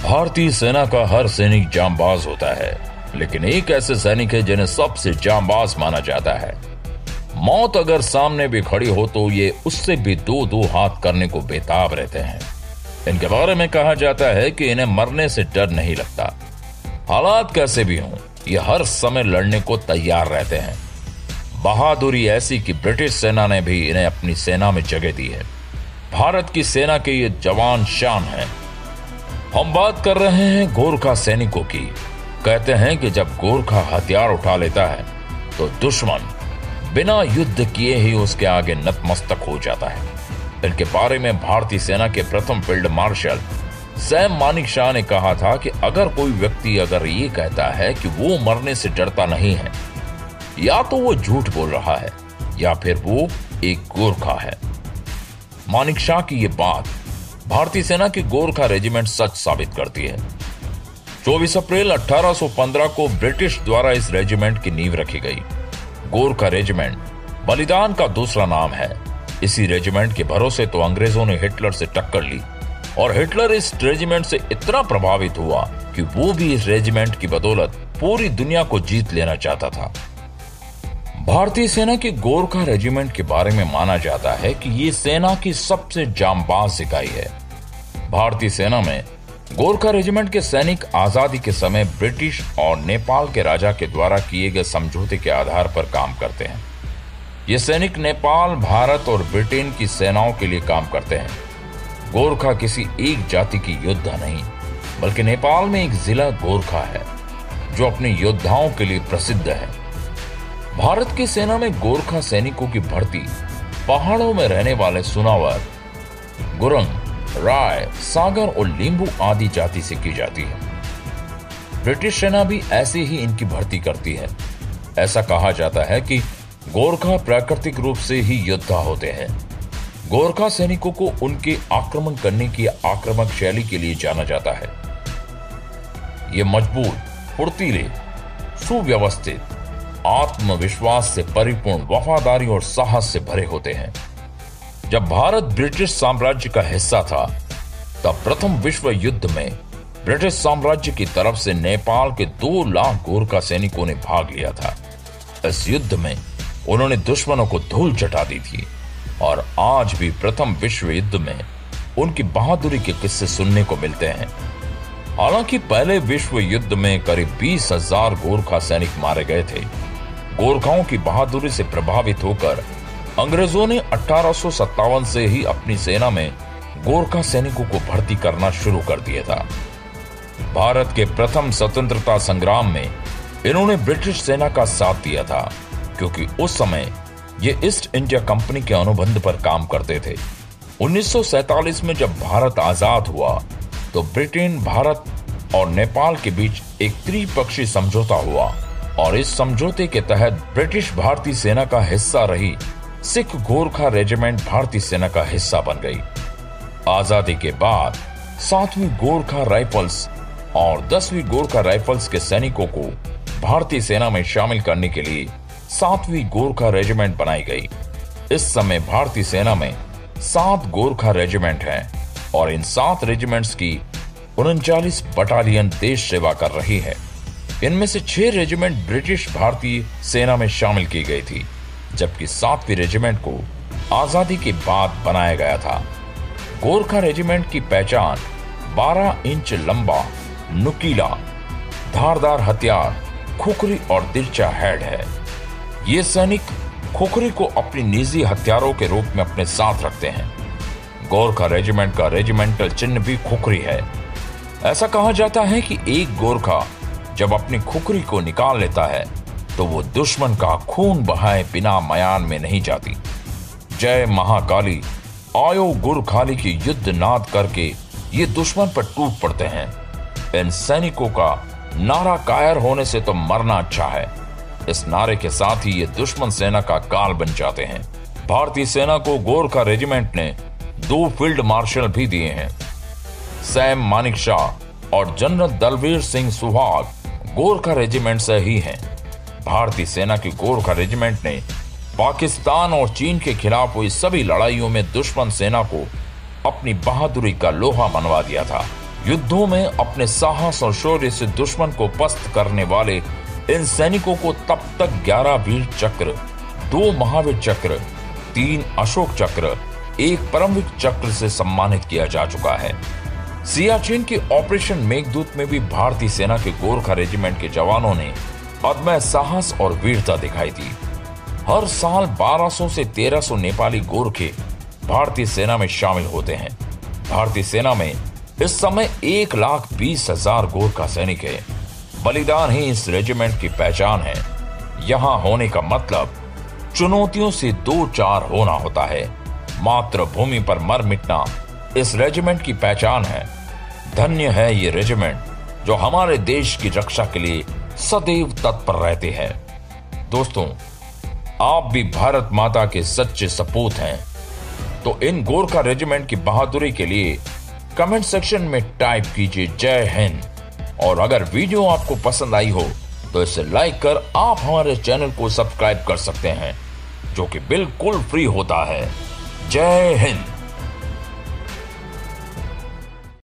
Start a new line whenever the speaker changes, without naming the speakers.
भारतीय सेना का हर सैनिक जांबाज होता है, लेकिन एक ऐसे सैनिक है जिन्हें सबसे जांबाज माना जाता है। मौत अगर सामने भी खड़ी हो तो ये उससे भी दो दो हाथ करने को बेताब रहते हैं। इनके बारे में कहा जाता है कि इन्हें मरने से डर नहीं लगता। हालात कैसे भी हों, ये हर समय लड़ने को तैयार रहते हैं। बहादुरी ऐसी कि ब्रिटिश सेना ने भी इन्हें अपनी सेना में जगह दी है। भारत की सेना के ये जवान शान हैं। हम बात कर रहे हैं गोरखा सैनिकों की। कहते हैं कि जब गोरखा हथियार उठा लेता है तो दुश्मन बिना युद्ध किए ही उसके आगे नतमस्तक हो जाता है। इनके बारे में भारतीय सेना के प्रथम फील्ड मार्शल सैम मानेकशॉ ने कहा था कि अगर कोई व्यक्ति अगर ये कहता है कि वो मरने से डरता नहीं है, या तो वो झूठ बोल रहा है या फिर वो एक गोरखा है। मानेकशॉ की ये बात भारतीय सेना की गोरखा रेजिमेंट सच साबित करती है। 24 अप्रैल 1815 को ब्रिटिश द्वारा इस रेजिमेंट की नींव रखी गई। गोरखा रेजिमेंट बलिदान का दूसरा नाम है। इसी रेजिमेंट के भरोसे तो अंग्रेजों ने हिटलर से टक्कर ली और हिटलर इस रेजिमेंट से इतना प्रभावित हुआ कि वो भी इस रेजिमेंट की बदौलत पूरी दुनिया को जीत लेना चाहता था। भारतीय सेना की गोरखा रेजिमेंट के बारे में माना जाता है कि ये सेना की सबसे जांबाज इकाई है। भारतीय सेना में गोरखा रेजिमेंट के सैनिक आजादी के समय ब्रिटिश और नेपाल के राजा के द्वारा किए गए समझौते के आधार पर काम करते हैं। ये सैनिक नेपाल, भारत और ब्रिटेन की सेनाओं के लिए काम करते हैं। गोरखा किसी एक जाति की योद्धा नहीं, बल्कि नेपाल में एक जिला गोरखा है जो अपने योद्धाओं के लिए प्रसिद्ध है। भारत की सेना में गोरखा सैनिकों की भर्ती पहाड़ों में रहने वाले सुनावर, गुरंग, राय, सागर और लींबू आदि जाति से की जाती है। ब्रिटिश सेना भी ऐसे ही इनकी भर्ती करती है। ऐसा कहा जाता है कि गोरखा प्राकृतिक रूप से ही योद्धा होते हैं। गोरखा सैनिकों को उनके आक्रमण करने की आक्रामक शैली के लिए जाना जाता है। ये मजबूत, फुर्तीले, सुव्यवस्थित, आत्मविश्वास से परिपूर्ण, वफादारी और साहस से भरे होते हैं। जब भारत ब्रिटिश साम्राज्य का हिस्सा था, तब प्रथम विश्व युद्ध में ब्रिटिश साम्राज्य की तरफ से नेपाल के 2 लाख गोरखा सैनिकों ने भाग लिया था। इस युद्ध में उन्होंने दुश्मनों को धूल चटा दी थी और आज भी प्रथम विश्व युद्ध में उनकी बहादुरी के किस्से सुनने को मिलते हैं। हालांकि पहले विश्व युद्ध में करीब 20,000 गोरखा सैनिक मारे गए थे। गोरखाओं की बहादुरी से प्रभावित होकर अंग्रेजों ने 1857 से ही अपनी सेना में गोरखा सैनिकों को भर्ती करना शुरू कर दिया था। भारत के प्रथम स्वतंत्रता संग्राम में इन्होंने ब्रिटिश सेना का साथ दिया था, क्योंकि उस समय ये ईस्ट इंडिया कंपनी के अनुबंध पर काम करते थे। 1947 में जब भारत आजाद हुआ तो ब्रिटेन, भारत और नेपाल के बीच एक त्रिपक्षीय समझौता हुआ और इस समझौते के तहत ब्रिटिश भारतीय सेना का हिस्सा रही सिख गोरखा रेजिमेंट भारतीय सेना का हिस्सा बन गई। आजादी के बाद 7वीं गोरखा राइफल्स और 10वीं गोरखा राइफल्स के सैनिकों को भारतीय सेना में शामिल करने के लिए 7वीं गोरखा रेजिमेंट बनाई गई। इस समय भारतीय सेना में 7 गोरखा रेजिमेंट हैं और इन 7 रेजिमेंट्स की 39 बटालियन देश सेवा कर रही है। इनमें से 6 रेजिमेंट ब्रिटिश भारतीय सेना में शामिल की गई थी, जबकि 7वीं रेजिमेंट को आजादी के बाद बनाया गया था। गोरखा रेजिमेंट की पहचान 12 इंच लंबा, नुकीला, धारदार हथियार, खुखरी और तिरछा हेड है। ये सैनिक खुखरी को अपनी निजी हथियारों के रूप में अपने साथ रखते हैं। गोरखा रेजिमेंट का रेजिमेंटल चिन्ह भी खुखरी है। ऐसा कहा जाता है कि एक गोरखा जब अपनी खुखरी को निकाल लेता है तो वो दुश्मन का खून बहाए बिना मयान में नहीं जाती। जय महाकाली, आयो गुरखाली की युद्ध नाद करके ये दुश्मन पर टूट पड़ते हैं। इन सैनिकों का नारा कायर होने से तो मरना अच्छा है, इस नारे के साथ ही ये दुश्मन सेना का काल बन जाते हैं। भारतीय सेना को गोरखा रेजिमेंट ने 2 फील्ड मार्शल भी दिए हैं। सैम मानेकशॉ और जनरल दलवीर सिंह सुहाग गोरखा रेजिमेंट से ही हैं। भारतीय सेना की गोरखा रेजिमेंट ने पाकिस्तान और चीन के खिलाफ हुई सभी लड़ाइयों में दुश्मन सेना को अपनी बहादुरी का लोहा मनवा दिया था। युद्धों में अपने साहस और शौर्य से दुश्मन को पस्त करने वाले इन सैनिकों को तब तक 11 वीर चक्र, 2 महावीर चक्र, 3 अशोक चक्र, 1 परमवीर चक्र से सम्मानित किया जा चुका है। सियाचिन के ऑपरेशन मेघदूत में भी भारतीय सेना के गोरखा रेजिमेंट के जवानों ने अदम्य साहस और वीरता दिखाई थी। हर साल 1200 से 1300 नेपाली गोरखे भारतीय सेना में शामिल होते हैं। भारतीय सेना में इस समय 1,20,000 गोरखा सैनिक है। बलिदान ही इस रेजिमेंट की पहचान है। यहां होने का मतलब चुनौतियों से 2-4 होना होता है। मातृभूमि पर मर मिटना इस रेजिमेंट की पहचान है। धन्य है ये रेजिमेंट जो हमारे देश की रक्षा के लिए सदैव तत्पर रहते हैं। दोस्तों, आप भी भारत माता के सच्चे सपूत हैं, तो इन गोरखा रेजिमेंट की बहादुरी के लिए कमेंट सेक्शन में टाइप कीजिए जय हिंद। और अगर वीडियो आपको पसंद आई हो तो इसे लाइक कर आप हमारे चैनल को सब्सक्राइब कर सकते हैं, जो कि बिल्कुल फ्री होता है। जय हिंद।